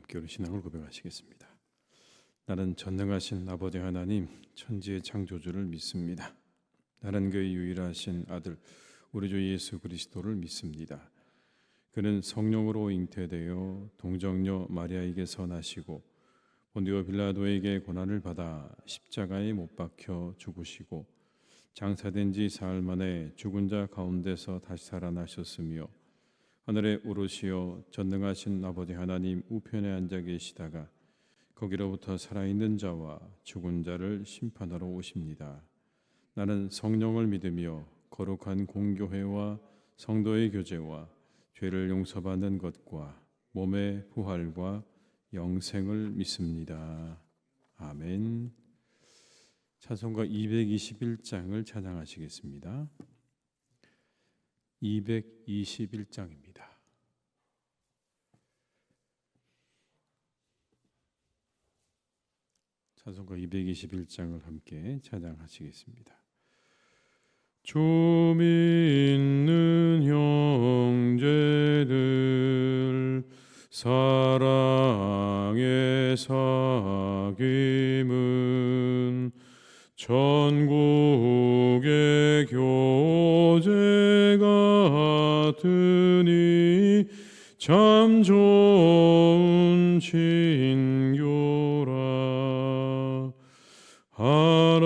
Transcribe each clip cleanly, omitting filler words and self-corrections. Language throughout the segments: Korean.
함께 우리 신앙을 고백하시겠습니다. 나는 전능하신 아버지 하나님, 천지의 창조주를 믿습니다. 나는 그의 유일하신 아들 우리 주 예수 그리스도를 믿습니다. 그는 성령으로 잉태되어 동정녀 마리아에게서 나시고 본디오 빌라도에게 고난을 받아 십자가에 못 박혀 죽으시고 장사된 지 사흘 만에 죽은 자 가운데서 다시 살아나셨으며 하늘에 오르시어 전능하신 아버지 하나님 우편에 앉아 계시다가 거기로부터 살아있는 자와 죽은 자를 심판하러 오십니다. 나는 성령을 믿으며 거룩한 공교회와 성도의 교제와 죄를 용서받는 것과 몸의 부활과 영생을 믿습니다. 아멘. 찬송가 221장을 찬양하시겠습니다. 221장입니다. 찬송가 221장을 함께 찬양하시겠습니다. 주 믿는 형제들 사랑의 사귐은 천국의 교제 같으니 참 좋은 친교라. 하나님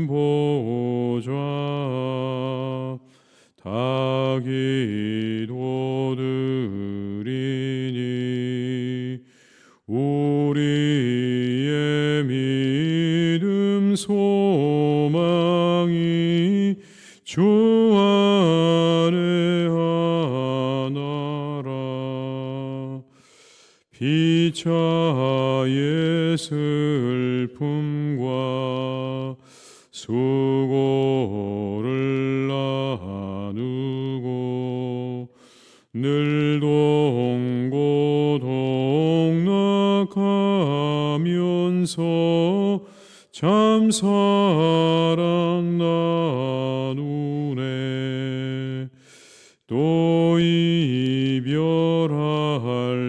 보좌 다 기도드리니 우리의 믿음 소망이 주 안에 하나라. 피차의 슬픔과 수고를 나누고 늘 동고동락하면서 참 사랑 나누네. 또 이별할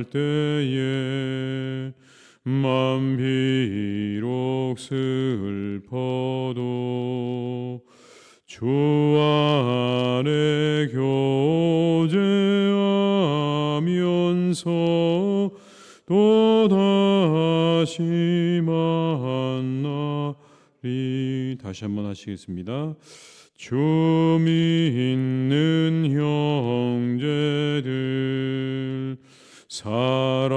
때에 맘 비록 슬퍼도 주 안에 교제하면서 또다시 만나리. 다시 한번 하시겠습니다. 주 믿는 형제들 사랑의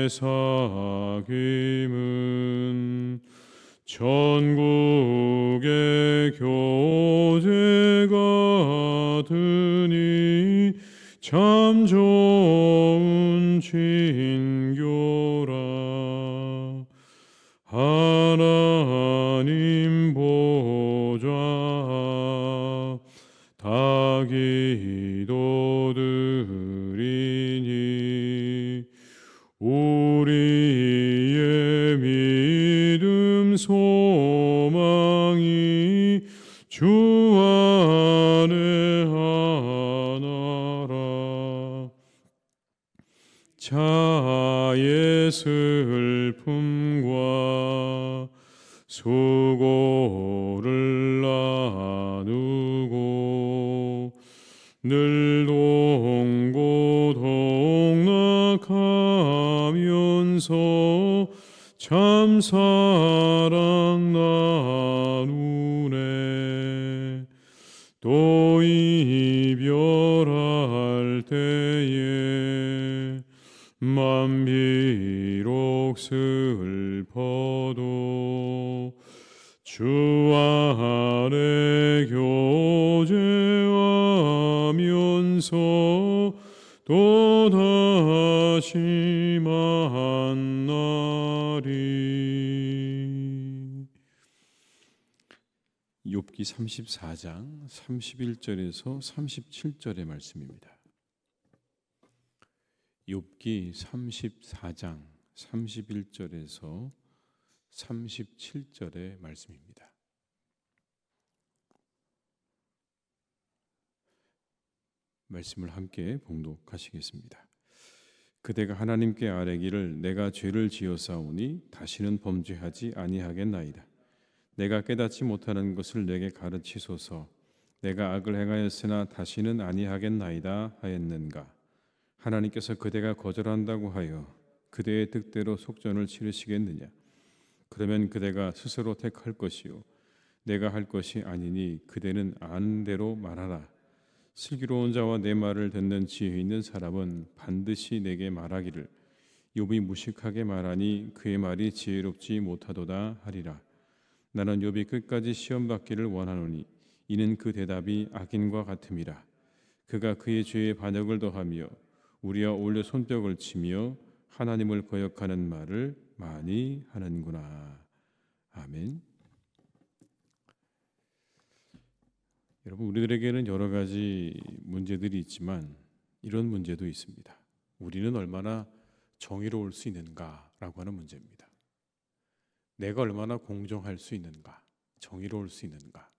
사귐은 천국의 교제 같으니 참 좋은 친교라. 하나님 보좌 다 기도드리니 우리의 믿음 소망이 주 안에 하나라. 자의 슬픔과 수고를 나누고 늘 동고동락하면서 참 사랑 나누네. 또 이별할 때에 맘 비록 슬퍼도 주 안에 교제하면서 또다시 만나리. 욥기 34장 31절에서 37절의 말씀입니다. 욥기 34장 31절에서 37절의 말씀입니다. 말씀을 함께 봉독하시겠습니다. 그대가 하나님께 아뢰기를 내가 죄를 지었사오니 다시는 범죄하지 아니하겠나이다. 내가 깨닫지 못하는 것을 내게 가르치소서. 내가 악을 행하였으나 다시는 아니하겠나이다 하였는가. 하나님께서 그대가 거절한다고 하여 그대의 뜻대로 속전을 치르시겠느냐. 그러면 그대가 스스로 택할 것이요 내가 할 것이 아니니 그대는 아는 대로 말하라. 슬기로운 자와 내 말을 듣는 지혜 있는 사람은 반드시 내게 말하기를 욥이 무식하게 말하니 그의 말이 지혜롭지 못하도다 하리라. 나는 욥이 끝까지 시험 받기를 원하노니 이는 그 대답이 악인과 같음이라. 그가 그의 죄에 반역을 더하며 우리와 올려 손뼉을 치며 하나님을 거역하는 말을 많이 하는구나. 아멘. 여러분, 우리들에게는 여러 가지 문제들이 있지만 이런 문제도 있습니다. 우리는 얼마나 정의로울 수 있는가라고 하는 문제입니다. 내가 얼마나 공정할 수 있는가, 정의로울 수 있는가.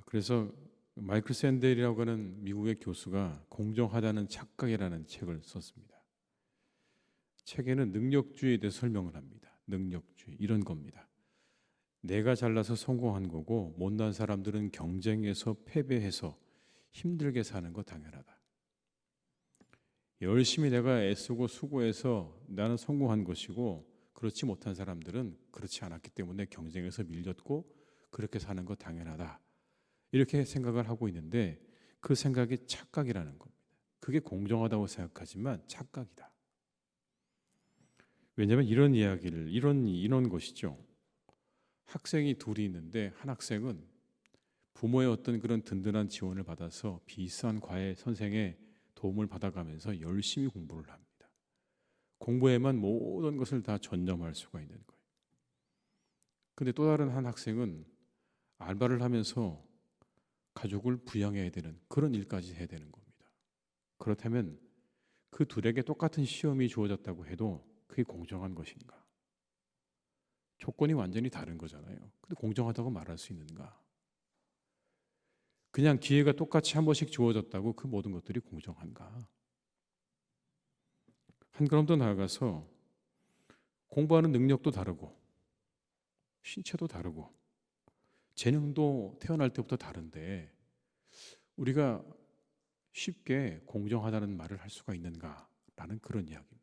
그래서 마이클 샌델이라고 하는 미국의 교수가 공정하다는 착각이라는 책을 썼습니다. 책에는 능력주의에 대해 설명을 합니다. 능력주의, 이런 겁니다. 내가 잘나서 성공한 거고 못난 사람들은 경쟁에서 패배해서 힘들게 사는 거 당연하다. 열심히 내가 애쓰고 수고해서 나는 성공한 것이고 그렇지 못한 사람들은 그렇지 않았기 때문에 경쟁에서 밀렸고 그렇게 사는 거 당연하다. 이렇게 생각을 하고 있는데 그 생각이 착각이라는 겁니다. 그게 공정하다고 생각하지만 착각이다. 왜냐하면 이런 이야기를 이런 것이죠. 학생이 둘이 있는데 한 학생은 부모의 어떤 그런 든든한 지원을 받아서 비싼 과외 선생의 도움을 받아가면서 열심히 공부를 합니다. 공부에만 모든 것을 다 전념할 수가 있는 거예요. 근데 또 다른 한 학생은 알바를 하면서 가족을 부양해야 되는 그런 일까지 해야 되는 겁니다. 그렇다면 그 둘에게 똑같은 시험이 주어졌다고 해도 그게 공정한 것인가? 조건이 완전히 다른 거잖아요. 근데 공정하다고 말할 수 있는가? 그냥 기회가 똑같이 한 번씩 주어졌다고 그 모든 것들이 공정한가? 한 걸음 더 나아가서 공부하는 능력도 다르고 신체도 다르고 재능도 태어날 때부터 다른데 우리가 쉽게 공정하다는 말을 할 수가 있는가라는 그런 이야기입니다.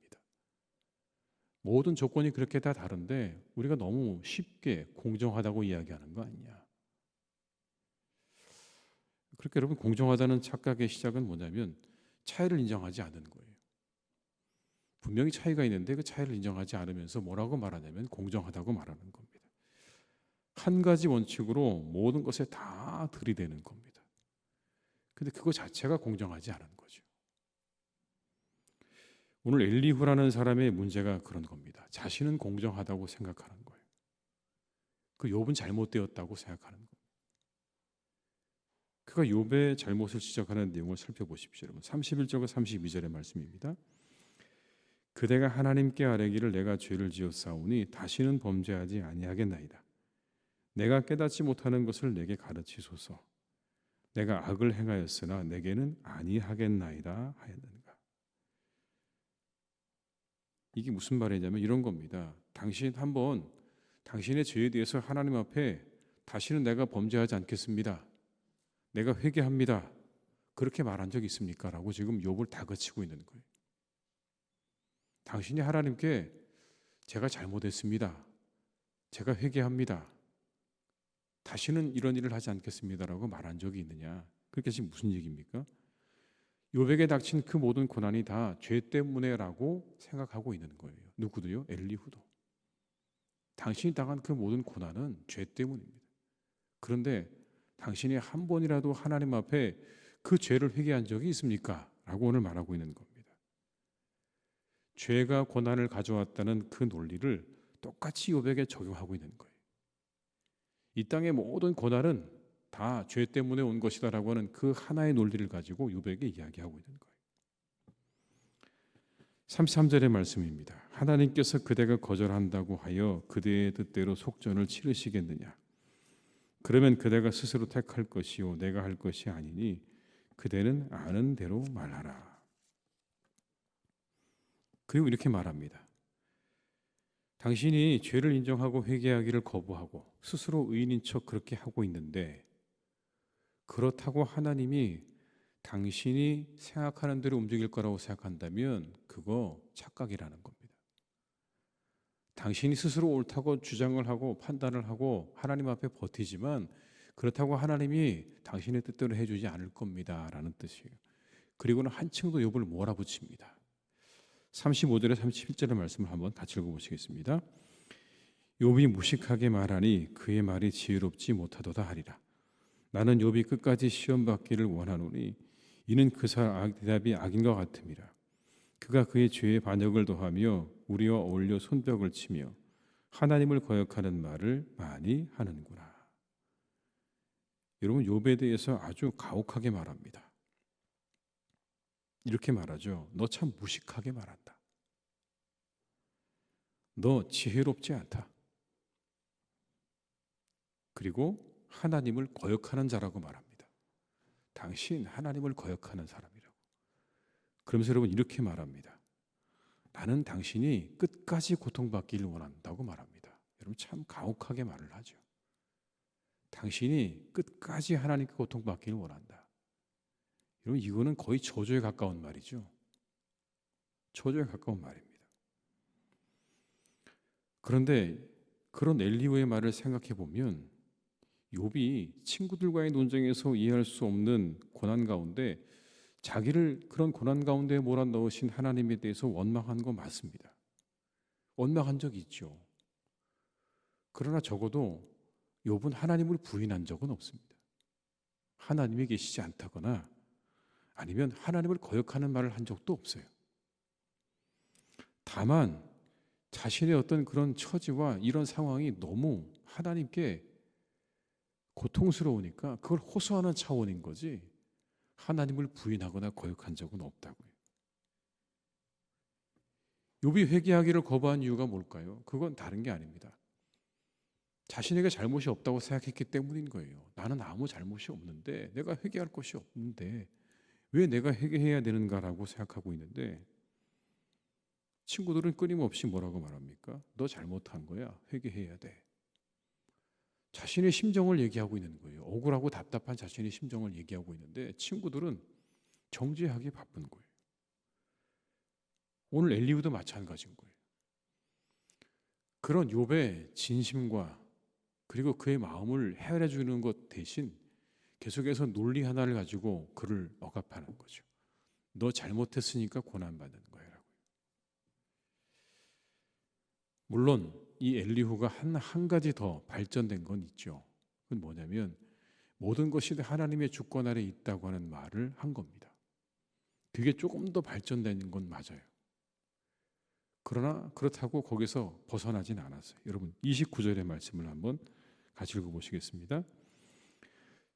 모든 조건이 그렇게 다 다른데 우리가 너무 쉽게 공정하다고 이야기하는 거 아니냐. 그렇게 여러분, 공정하다는 착각의 시작은 뭐냐면 차이를 인정하지 않는 거예요. 분명히 차이가 있는데 그 차이를 인정하지 않으면서 뭐라고 말하냐면 공정하다고 말하는 겁니다. 한 가지 원칙으로 모든 것에 다 들이대는 겁니다. 근데 그거 자체가 공정하지 않은 거죠. 오늘 엘리후라는 사람의 문제가 그런 겁니다. 자신은 공정하다고 생각하는 거예요. 그 욥은 잘못되었다고 생각하는 거예요. 그가 욥의 잘못을 지적하는 내용을 살펴보십시오. 여러분, 31절과 32절의 말씀입니다. 그대가 하나님께 아뢰기를 내가 죄를 지었사오니 다시는 범죄하지 아니하겠나이다. 내가 깨닫지 못하는 것을 내게 가르치소서. 내가 악을 행하였으나 내게는 아니하겠나이다 하였는가. 이게 무슨 말이냐면 이런 겁니다. 당신 한번 당신의 죄에 대해서 하나님 앞에 다시는 내가 범죄하지 않겠습니다. 내가 회개합니다. 그렇게 말한 적 있습니까? 라고 지금 욥을 다그치고 있는 거예요. 당신이 하나님께 제가 잘못했습니다. 제가 회개합니다. 다시는 이런 일을 하지 않겠습니다라고 말한 적이 있느냐? 그게 지금 무슨 얘기입니까? 욥에게 닥친 그 모든 고난이 다 죄 때문에라고 생각하고 있는 거예요. 누구도요? 엘리후도. 당신이 당한 그 모든 고난은 죄 때문입니다. 그런데 당신이 한 번이라도 하나님 앞에 그 죄를 회개한 적이 있습니까? 라고 오늘 말하고 있는 겁니다. 죄가 고난을 가져왔다는 그 논리를 똑같이 욥에게 적용하고 있는 거예요. 이 땅의 모든 고난은 다 죄 때문에 온 것이다라고 하는 그 하나의 논리를 가지고 욥에게 이야기하고 있는 거예요. 33절의 말씀입니다. 하나님께서 그대가 거절한다고 하여 그대의 뜻대로 속전을 치르시겠느냐. 그러면 그대가 스스로 택할 것이요 내가 할 것이 아니니 그대는 아는 대로 말하라. 그리고 이렇게 말합니다. 당신이 죄를 인정하고 회개하기를 거부하고 스스로 의인인 척 그렇게 하고 있는데, 그렇다고 하나님이 당신이 생각하는 대로 움직일 거라고 생각한다면 그거 착각이라는 겁니다. 당신이 스스로 옳다고 주장을 하고 판단을 하고 하나님 앞에 버티지만, 그렇다고 하나님이 당신의 뜻대로 해주지 않을 겁니다 라는 뜻이에요. 그리고는 한층 더 욥을 몰아붙입니다. 35절에 37절의 말씀을 한번 같이 읽어보시겠습니다. 욥이 무식하게 말하니 그의 말이 지혜롭지 못하도다 하리라. 나는 욥이 끝까지 시험 받기를 원하노니 이는 그 사람 대답이 악인 것 같음이라. 그가 그의 죄에 반역을 더하며 우리와 어울려 손뼉을 치며 하나님을 거역하는 말을 많이 하는구나. 여러분, 욥에 대해서 아주 가혹하게 말합니다. 이렇게 말하죠. 너 참 무식하게 말한다. 너 지혜롭지 않다. 그리고 하나님을 거역하는 자라고 말합니다. 당신 하나님을 거역하는 사람이라고. 그러면서 여러분 이렇게 말합니다. 나는 당신이 끝까지 고통받기를 원한다고 말합니다. 여러분 참 가혹하게 말을 하죠. 당신이 끝까지 하나님께 고통받기를 원한다. 여러분 이거는 거의 저주에 가까운 말이죠. 저주에 가까운 말입니다. 그런데 그런 엘리후의 말을 생각해 보면 욥이 친구들과의 논쟁에서 이해할 수 없는 고난 가운데 자기를 그런 고난 가운데 몰아넣으신 하나님에 대해서 원망한 거 맞습니다. 원망한 적이 있죠. 그러나 적어도 욥은 하나님을 부인한 적은 없습니다. 하나님이 계시지 않다거나 아니면 하나님을 거역하는 말을 한 적도 없어요. 다만 자신의 어떤 그런 처지와 이런 상황이 너무 하나님께 고통스러우니까 그걸 호소하는 차원인 거지 하나님을 부인하거나 거역한 적은 없다고요. 욥이 회개하기를 거부한 이유가 뭘까요? 그건 다른 게 아닙니다. 자신에게 잘못이 없다고 생각했기 때문인 거예요. 나는 아무 잘못이 없는데, 내가 회개할 것이 없는데 왜 내가 회개해야 되는가라고 생각하고 있는데, 친구들은 끊임없이 뭐라고 말합니까? 너 잘못한 거야. 회개해야 돼. 자신의 심정을 얘기하고 있는 거예요. 억울하고 답답한 자신의 심정을 얘기하고 있는데 친구들은 정죄하기 바쁜 거예요. 오늘 엘리후도 마찬가지인 거예요. 그런 욥의 진심과 그리고 그의 마음을 헤아려 주는 것 대신 계속해서 논리 하나를 가지고 그를 억압하는 거죠. 너 잘못했으니까 고난받는 거야라고요. 물론 이 엘리후가 한 가지 더 발전된 건 있죠. 그건 뭐냐면 모든 것이 하나님의 주권 아래 있다고 하는 말을 한 겁니다. 그게 조금 더 발전된 건 맞아요. 그러나 그렇다고 거기서 벗어나진 않았어요. 여러분 29절의 말씀을 한번 같이 읽어보시겠습니다.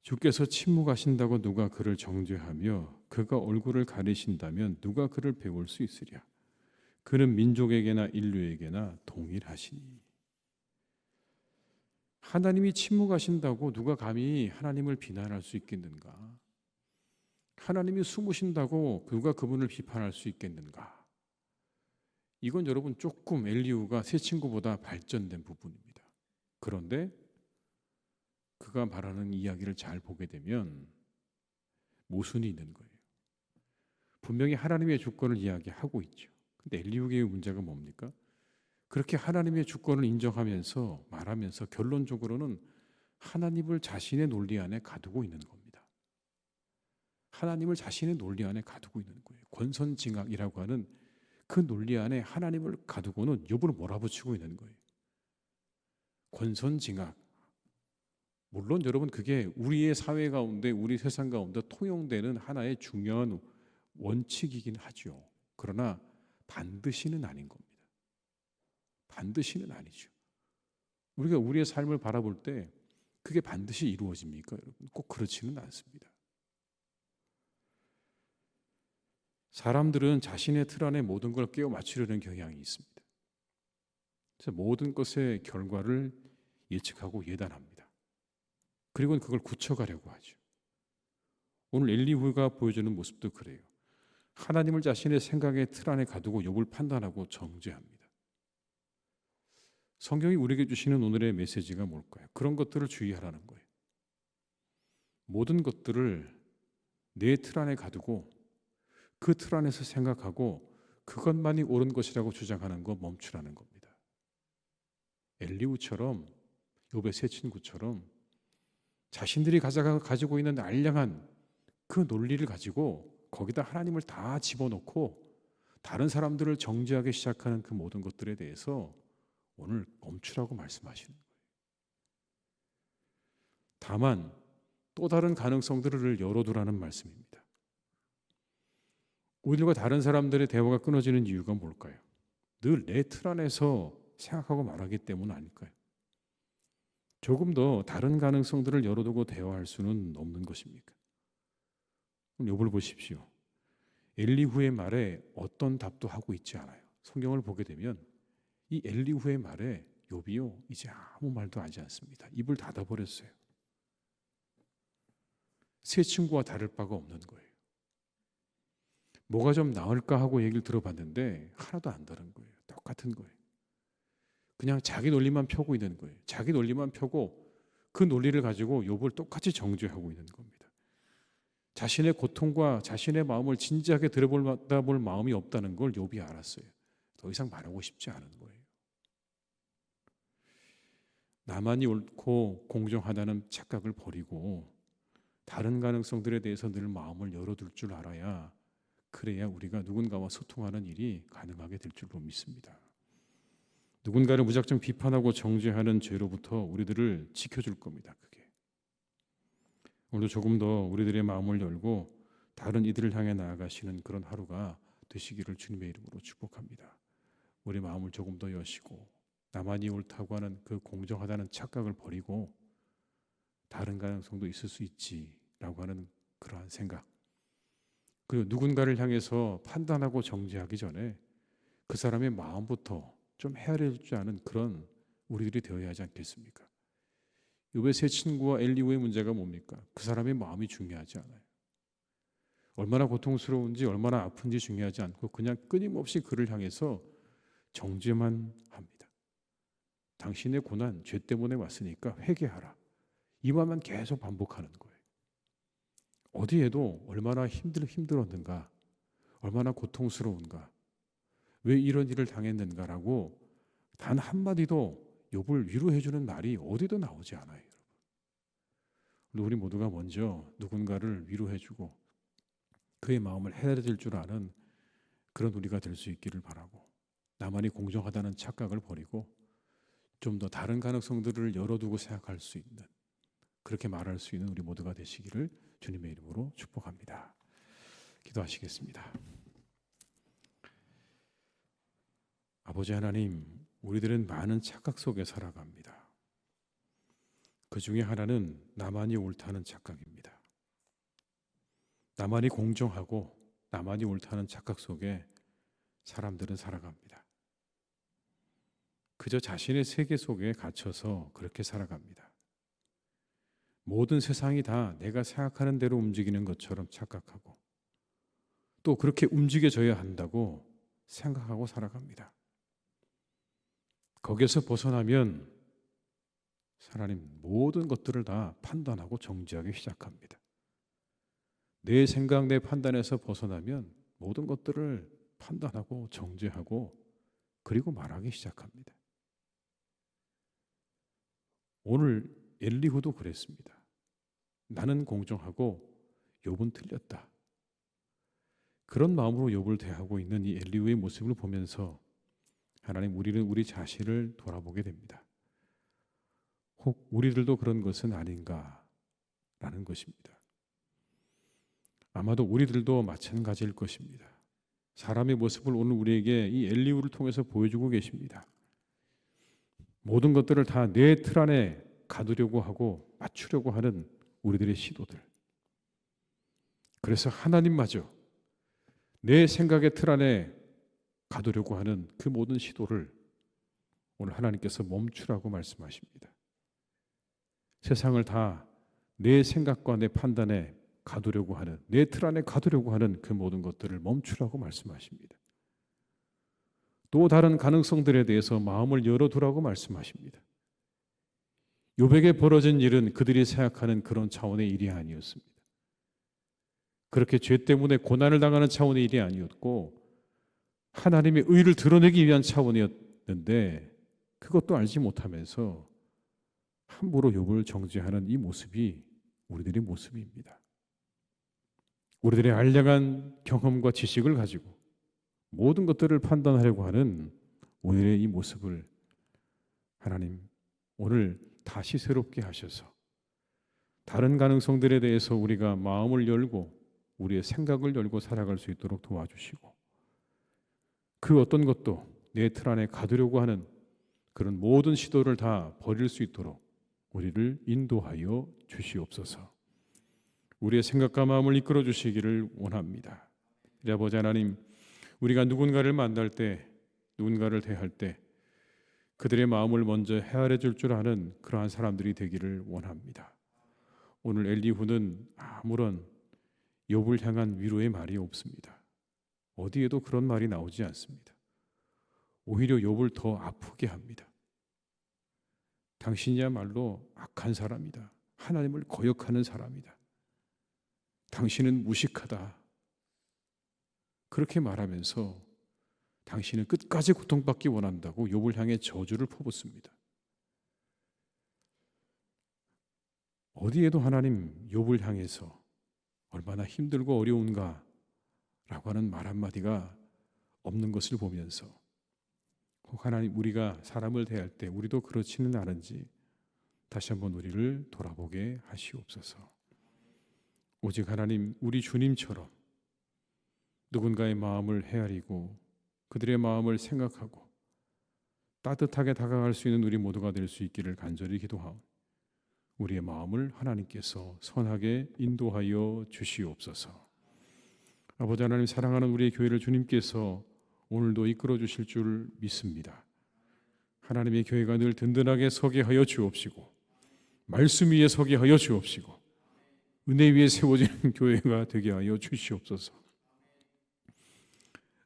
주께서 침묵하신다고 누가 그를 정죄하며 그가 얼굴을 가리신다면 누가 그를 배울 수 있으랴. 그는 민족에게나 인류에게나 동일하시니. 하나님이 침묵하신다고 누가 감히 하나님을 비난할 수 있겠는가? 하나님이 숨으신다고 누가 그분을 비판할 수 있겠는가? 이건 여러분 조금 엘리후가 새 친구보다 발전된 부분입니다. 그런데 그가 말하는 이야기를 잘 보게 되면 모순이 있는 거예요. 분명히 하나님의 주권을 이야기하고 있죠. 근데 엘리후의 문제가 뭡니까? 그렇게 하나님의 주권을 인정하면서 말하면서 결론적으로는 하나님을 자신의 논리 안에 가두고 있는 겁니다. 하나님을 자신의 논리 안에 가두고 있는 거예요. 권선징악이라고 하는 그 논리 안에 하나님을 가두고는 욥을 몰아붙이고 있는 거예요. 권선징악. 물론 여러분 그게 우리의 사회 가운데 우리 세상 가운데 통용되는 하나의 중요한 원칙이긴 하죠. 그러나 반드시는 아닌 겁니다. 반드시는 아니죠. 우리가 우리의 삶을 바라볼 때 그게 반드시 이루어집니까? 여러분 꼭 그렇지는 않습니다. 사람들은 자신의 틀 안에 모든 걸 끼워 맞추려는 경향이 있습니다. 그래서 모든 것의 결과를 예측하고 예단합니다. 그리고 그걸 굳혀가려고 하죠. 오늘 엘리후가 보여주는 모습도 그래요. 하나님을 자신의 생각의 틀 안에 가두고 욥을 판단하고 정죄합니다. 성경이 우리에게 주시는 오늘의 메시지가 뭘까요? 그런 것들을 주의하라는 거예요. 모든 것들을 내 틀 안에 가두고 그 틀 안에서 생각하고 그것만이 옳은 것이라고 주장하는 거 멈추라는 겁니다. 엘리후처럼, 욥의 세 친구처럼 자신들이 가지고 있는 알량한 그 논리를 가지고 거기다 하나님을 다 집어넣고 다른 사람들을 정죄하기 시작하는 그 모든 것들에 대해서 오늘 멈추라고 말씀하시는 거예요. 다만 또 다른 가능성들을 열어두라는 말씀입니다. 우리들과 다른 사람들의 대화가 끊어지는 이유가 뭘까요? 늘 내 틀 안에서 생각하고 말하기 때문 아닐까요? 조금 더 다른 가능성들을 열어두고 대화할 수는 없는 것입니까? 욥을 보십시오. 엘리후의 말에 어떤 답도 하고 있지 않아요. 성경을 보게 되면 이 엘리후의 말에 욥이요 이제 아무 말도 하지 않습니다. 입을 닫아버렸어요. 세 친구와 다를 바가 없는 거예요. 뭐가 좀 나을까 하고 얘기를 들어봤는데 하나도 안 다른 거예요. 똑같은 거예요. 그냥 자기 논리만 펴고 있는 거예요. 자기 논리만 펴고 그 논리를 가지고 욥을 똑같이 정죄하고 있는 겁니다. 자신의 고통과 자신의 마음을 진지하게 들여다볼 마음이 없다는 걸 욥이 알았어요. 더 이상 말하고 싶지 않은 거예요. 나만이 옳고 공정하다는 착각을 버리고 다른 가능성들에 대해서 늘 마음을 열어둘 줄 알아야, 그래야 우리가 누군가와 소통하는 일이 가능하게 될 줄로 믿습니다. 누군가를 무작정 비판하고 정죄하는 죄로부터 우리들을 지켜줄 겁니다. 그게 오늘도 조금 더 우리들의 마음을 열고 다른 이들을 향해 나아가시는 그런 하루가 되시기를 주님의 이름으로 축복합니다. 우리 마음을 조금 더 여시고 나만이 옳다고 하는 그 공정하다는 착각을 버리고 다른 가능성도 있을 수 있지라고 하는 그러한 생각, 그리고 누군가를 향해서 판단하고 정죄하기 전에 그 사람의 마음부터 좀 헤아려주지 않은 그런 우리들이 되어야 하지 않겠습니까? 욥의 세 친구와 엘리후의 문제가 뭡니까? 그 사람의 마음이 중요하지 않아요. 얼마나 고통스러운지 얼마나 아픈지 중요하지 않고 그냥 끊임없이 그를 향해서 정죄만 합니다. 당신의 고난, 죄 때문에 왔으니까 회개하라. 이 말만 계속 반복하는 거예요. 어디에도 얼마나 힘들었는가, 얼마나 고통스러운가, 왜 이런 일을 당했는가라고 단 한마디도 욥을 위로해주는 말이 어디도 나오지 않아요. 여러분, 우리 모두가 먼저 누군가를 위로해주고 그의 마음을 헤아릴 줄 아는 그런 우리가 될 수 있기를 바라고, 나만이 공정하다는 착각을 버리고 좀 더 다른 가능성들을 열어두고 생각할 수 있는, 그렇게 말할 수 있는 우리 모두가 되시기를 주님의 이름으로 축복합니다. 기도하시겠습니다. 아버지 하나님, 우리들은 많은 착각 속에 살아갑니다. 그 중에 하나는 나만이 옳다는 착각입니다. 나만이 공정하고 나만이 옳다는 착각 속에 사람들은 살아갑니다. 그저 자신의 세계 속에 갇혀서 그렇게 살아갑니다. 모든 세상이 다 내가 생각하는 대로 움직이는 것처럼 착각하고 또 그렇게 움직여져야 한다고 생각하고 살아갑니다. 거기에서 벗어나면 하나님 모든 것들을 다 판단하고 정죄하기 시작합니다. 내 생각, 내 판단에서 벗어나면 모든 것들을 판단하고 정죄하고 그리고 말하기 시작합니다. 오늘 엘리후도 그랬습니다. 나는 공정하고 욥은 틀렸다. 그런 마음으로 욥을 대하고 있는 이 엘리후의 모습을 보면서 하나님, 우리는 우리 자신을 돌아보게 됩니다. 혹 우리들도 그런 것은 아닌가라는 것입니다. 아마도 우리들도 마찬가지일 것입니다. 사람의 모습을 오늘 우리에게 이 엘리후를 통해서 보여주고 계십니다. 모든 것들을 다 내 틀 안에 가두려고 하고 맞추려고 하는 우리들의 시도들. 그래서 하나님마저 내 생각의 틀 안에 가두려고 하는 그 모든 시도를 오늘 하나님께서 멈추라고 말씀하십니다. 세상을 다 내 생각과 내 판단에 가두려고 하는, 내 틀 안에 가두려고 하는 그 모든 것들을 멈추라고 말씀하십니다. 또 다른 가능성들에 대해서 마음을 열어두라고 말씀하십니다. 욥에게 벌어진 일은 그들이 생각하는 그런 차원의 일이 아니었습니다. 그렇게 죄 때문에 고난을 당하는 차원의 일이 아니었고 하나님의 의를 드러내기 위한 차원이었는데 그것도 알지 못하면서 함부로 욥을 정죄하는 이 모습이 우리들의 모습입니다. 우리들의 알량한 경험과 지식을 가지고 모든 것들을 판단하려고 하는 우리의 이 모습을 하나님 오늘 다시 새롭게 하셔서 다른 가능성들에 대해서 우리가 마음을 열고 우리의 생각을 열고 살아갈 수 있도록 도와주시고 그 어떤 것도 내 틀 안에 가두려고 하는 그런 모든 시도를 다 버릴 수 있도록 우리를 인도하여 주시옵소서. 우리의 생각과 마음을 이끌어 주시기를 원합니다. 우리 아버지 하나님, 우리가 누군가를 만날 때, 누군가를 대할 때 그들의 마음을 먼저 헤아려 줄 줄 아는 그러한 사람들이 되기를 원합니다. 오늘 엘리후는 아무런 욥을 향한 위로의 말이 없습니다. 어디에도 그런 말이 나오지 않습니다. 오히려 욥을 더 아프게 합니다. 당신이야말로 악한 사람이다. 하나님을 거역하는 사람이다. 당신은 무식하다. 그렇게 말하면서 당신은 끝까지 고통받기 원한다고 욥을 향해 저주를 퍼붓습니다. 어디에도 하나님 욥을 향해서 얼마나 힘들고 어려운가 라고 하는 말 한마디가 없는 것을 보면서 혹 하나님 우리가 사람을 대할 때 우리도 그렇지는 않은지 다시 한번 우리를 돌아보게 하시옵소서. 오직 하나님 우리 주님처럼 누군가의 마음을 헤아리고 그들의 마음을 생각하고 따뜻하게 다가갈 수 있는 우리 모두가 될 수 있기를 간절히 기도하오. 우리의 마음을 하나님께서 선하게 인도하여 주시옵소서. 아버지 하나님 사랑하는 우리의 교회를 주님께서 오늘도 이끌어 주실 줄 믿습니다. 하나님의 교회가 늘 든든하게 서게 하여 주옵시고 말씀 위에 서게 하여 주옵시고 은혜 위에 세워지는 교회가 되게 하여 주시옵소서.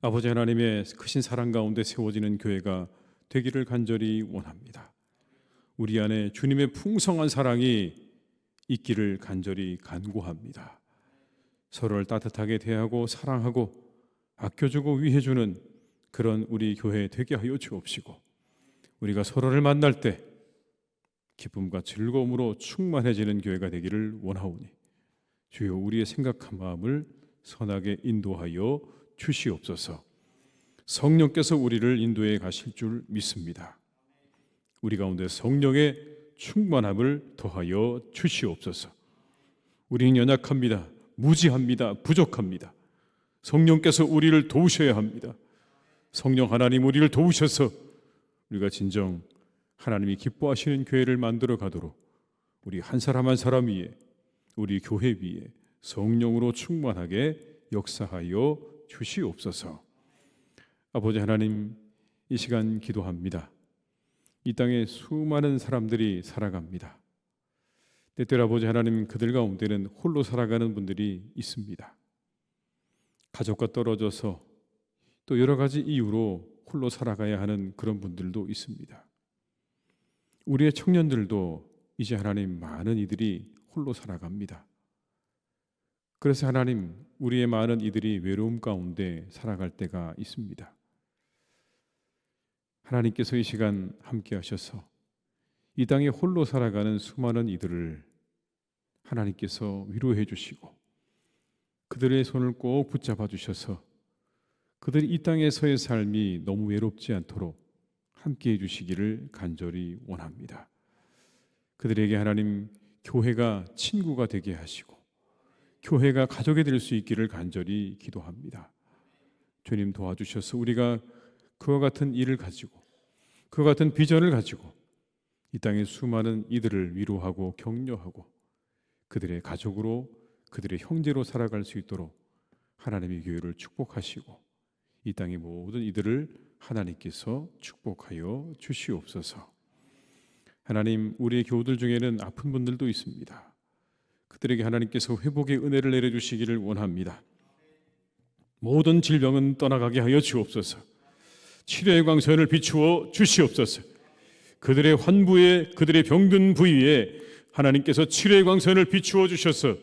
아버지 하나님의 크신 사랑 가운데 세워지는 교회가 되기를 간절히 원합니다. 우리 안에 주님의 풍성한 사랑이 있기를 간절히 간구합니다. 서로를 따뜻하게 대하고 사랑하고 아껴주고 위해주는 그런 우리 교회 되게 하여 주옵시고 우리가 서로를 만날 때 기쁨과 즐거움으로 충만해지는 교회가 되기를 원하오니 주여 우리의 생각한 마음을 선하게 인도하여 주시옵소서. 성령께서 우리를 인도해 가실 줄 믿습니다. 우리 가운데 성령의 충만함을 더하여 주시옵소서. 우리는 연약합니다. 무지합니다. 부족합니다. 성령께서 우리를 도우셔야 합니다. 성령 하나님 우리를 도우셔서 우리가 진정 하나님이 기뻐하시는 교회를 만들어 가도록 우리 한 사람 한 사람 위에 우리 교회 위에 성령으로 충만하게 역사하여 주시옵소서. 아버지 하나님 이 시간 기도합니다. 이 땅에 수많은 사람들이 살아갑니다. 때때로 아버지 하나님 그들 가운데는 홀로 살아가는 분들이 있습니다. 가족과 떨어져서 또 여러 가지 이유로 홀로 살아가야 하는 그런 분들도 있습니다. 우리의 청년들도 이제 하나님 많은 이들이 홀로 살아갑니다. 그래서 하나님 우리의 많은 이들이 외로움 가운데 살아갈 때가 있습니다. 하나님께서 이 시간 함께 하셔서 이 땅에 홀로 살아가는 수많은 이들을 하나님께서 위로해 주시고 그들의 손을 꼭 붙잡아 주셔서 그들이 이 땅에서의 삶이 너무 외롭지 않도록 함께 해주시기를 간절히 원합니다. 그들에게 하나님 교회가 친구가 되게 하시고 교회가 가족이 될 수 있기를 간절히 기도합니다. 주님 도와주셔서 우리가 그와 같은 일을 가지고 그와 같은 비전을 가지고 이 땅의 수많은 이들을 위로하고 격려하고 그들의 가족으로 그들의 형제로 살아갈 수 있도록 하나님의 교회를 축복하시고 이 땅의 모든 이들을 하나님께서 축복하여 주시옵소서. 하나님 우리의 교우들 중에는 아픈 분들도 있습니다. 그들에게 하나님께서 회복의 은혜를 내려주시기를 원합니다. 모든 질병은 떠나가게 하여 주옵소서. 치료의 광선을 비추어 주시옵소서. 그들의 환부에, 그들의 병든 부위에 하나님께서 치료의 광선을 비추어 주셔서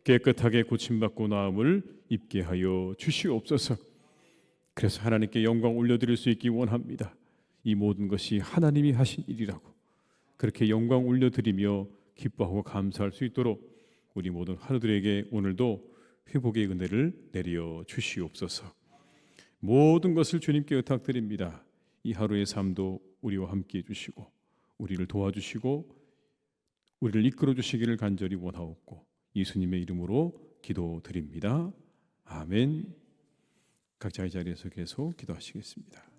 깨끗하게 고침받고 나음을 입게 하여 주시옵소서. 그래서 하나님께 영광 올려드릴 수 있기 원합니다. 이 모든 것이 하나님이 하신 일이라고 그렇게 영광 올려드리며 기뻐하고 감사할 수 있도록 우리 모든 하루들에게 오늘도 회복의 은혜를 내려 주시옵소서. 모든 것을 주님께 의탁드립니다. 이 하루의 삶도 우리와 함께 해주시고 우리를 도와주시고 우리를 이끌어 주시기를 간절히 원하옵고 예수님의 이름으로 기도드립니다. 아멘. 각자의 자리에서 계속 기도하시겠습니다.